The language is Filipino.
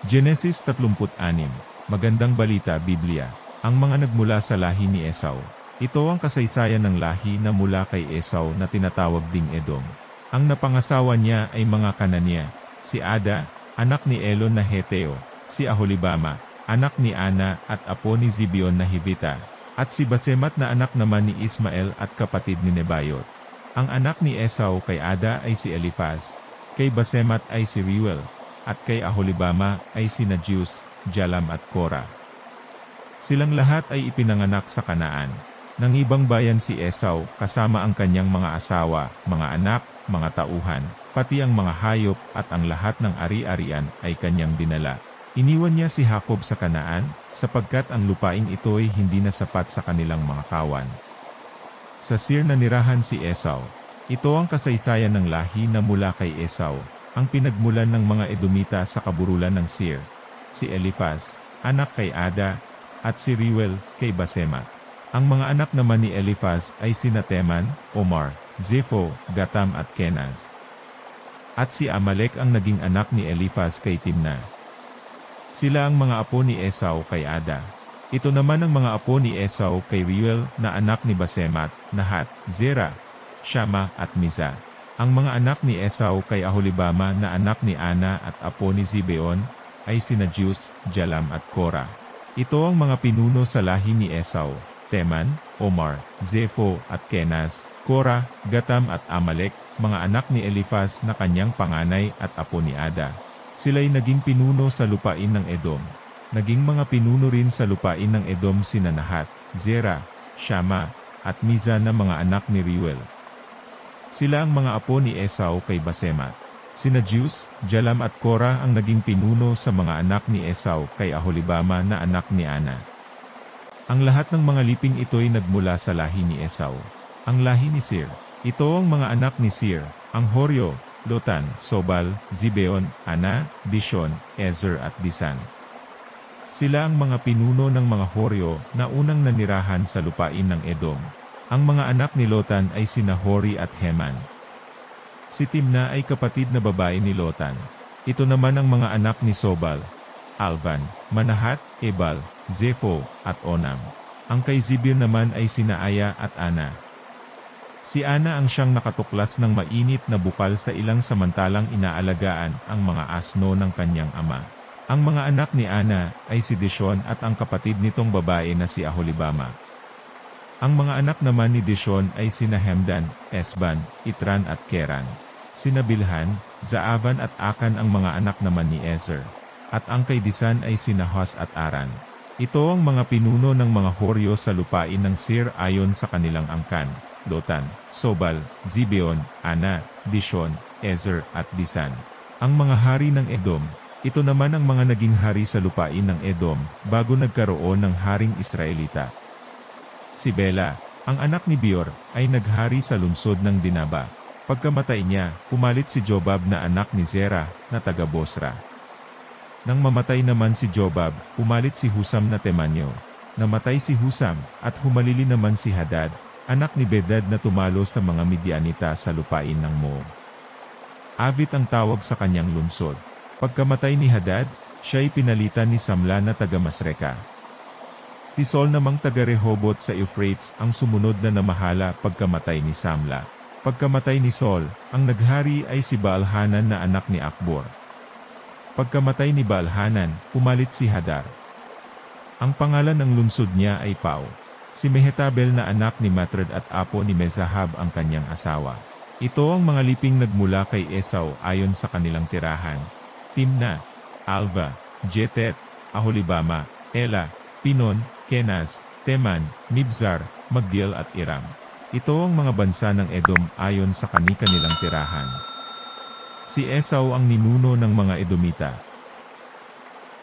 Genesis 36. Magandang balita Biblia. Ang mga nagmula sa lahi ni Esau. Ito ang kasaysayan ng lahi na mula kay Esau na tinatawag ding Edom. Ang napangasawa niya ay mga Kananya, si Ada, anak ni Elon na Heteo, si Aholibama, anak ni Ana at apo ni Zibeon na Hivita, at si Basemat na anak naman ni Ismael at kapatid ni Nebayot. Ang anak ni Esau kay Ada ay si Elifaz, kay Basemat ay si Reuel, at kay Aholibama ay sina Jeus, Jalam at Kora. Silang lahat ay ipinanganak sa Kanaan. Ng ibang bayan si Esau kasama ang kanyang mga asawa, mga anak, mga tauhan, pati ang mga hayop at ang lahat ng ari-arian ay kanyang dinala. Iniwan niya si Jacob sa Kanaan, sapagkat ang lupaing ito'y hindi na sapat sa kanilang mga kawan. Sa Seir nanirahan si Esau. Ito ang kasaysayan ng lahi na mula kay Esau, ang pinagmulan ng mga Edomita sa kaburulan ng Seir. Si Elifaz, anak kay Ada, at si Reuel, kay Basemat. Ang mga anak naman ni Elifaz ay sina Teman, Omar, Zepho, Gatam at Kenaz. At si Amalek ang naging anak ni Elifaz kay Timna. Sila ang mga apo ni Esau kay Ada. Ito naman ang mga apo ni Esau kay Reuel na anak ni Basemat, Nahat, Zera, Shama at Miza. Ang mga anak ni Esau kay Aholibama na anak ni Ana at apo ni Zibeon, ay sina Jeus, Jalam at Kora. Ito ang mga pinuno sa lahi ni Esau, Teman, Omar, Zepho at Kenaz, Kora, Gatam at Amalek, mga anak ni Elifaz na kanyang panganay at apo ni Ada. Sila'y naging pinuno sa lupain ng Edom. Naging mga pinuno rin sa lupain ng Edom sina Nahat, Zera, Shama, at Miza na mga anak ni Reuel. Sila ang mga apo ni Esau kay Basemat. Sina Jeus, Jalam at Kora ang naging pinuno sa mga anak ni Esau kay Aholibama na anak ni Ana. Ang lahat ng mga liping ito'y nagmula sa lahi ni Esau. Ang lahi ni Seir. Ito ang mga anak ni Seir, ang Horyo, Lotan, Sobal, Zibeon, Ana, Dishon, Ezer at Disan. Sila ang mga pinuno ng mga Horyo na unang nanirahan sa lupain ng Edom. Ang mga anak ni Lotan ay sina Hori at Heman. Si Timna ay kapatid na babae ni Lotan. Ito naman ang mga anak ni Sobal, Alvan, Manahat, Ebal, Zepho, at Onam. Ang kay Zibeon naman ay sina Aya at Ana. Si Ana ang siyang nakatuklas ng mainit na bukal sa ilang samantalang inaalagaan ang mga asno ng kanyang ama. Ang mga anak ni Ana ay si Dishon at ang kapatid nitong babae na si Aholibama. Ang mga anak naman ni Dishon ay sina Hemdan, Esban, Itran at Keran. Sina Bilhan, Zaavan at Akan ang mga anak naman ni Ezer. At ang kay Disan ay sina Hos at Aran. Ito ang mga pinuno ng mga Horyo sa lupain ng Seir ayon sa kanilang angkan, Lotan, Sobal, Zibeon, Ana, Dishon, Ezer at Disan. Ang mga hari ng Edom. Ito naman ang mga naging hari sa lupain ng Edom bago nagkaroon ng haring Israelita. Si Bela, ang anak ni Beor, ay naghari sa lungsod ng Dinaba. Pagkamatay niya, pumalit si Jobab na anak ni Zerah, na taga Bosra. Nang mamatay naman si Jobab, pumalit si Husam na Temanyo. Namatay si Husam, at humalili naman si Hadad, anak ni Bedad na tumalo sa mga Midianita sa lupain ng Moab. Avit ang tawag sa kanyang lungsod. Pagkamatay ni Hadad, siya'y pinalitan ni Samla na taga Masreka. Si Sol namang taga Rehoboth sa Euphrates ang sumunod na namahala pagkamatay ni Samla. Pagkamatay ni Sol, ang naghari ay si Baal-Hanan na anak ni Akbor. Pagkamatay ni Baal-Hanan, pumalit si Hadar. Ang pangalan ng lungsod niya ay Pau. Si Mehetabel na anak ni Matred at apo ni Mezahab ang kanyang asawa. Ito ang mga liping nagmula kay Esau ayon sa kanilang tirahan. Timna, Alva, Jetet, Aholibama, Ela, Pinon, Kenaz, Teman, Mibzar, Magdiel at Iram. Ito ang mga bansa ng Edom ayon sa kani-kanilang tirahan. Si Esau ang ninuno ng mga Edomita.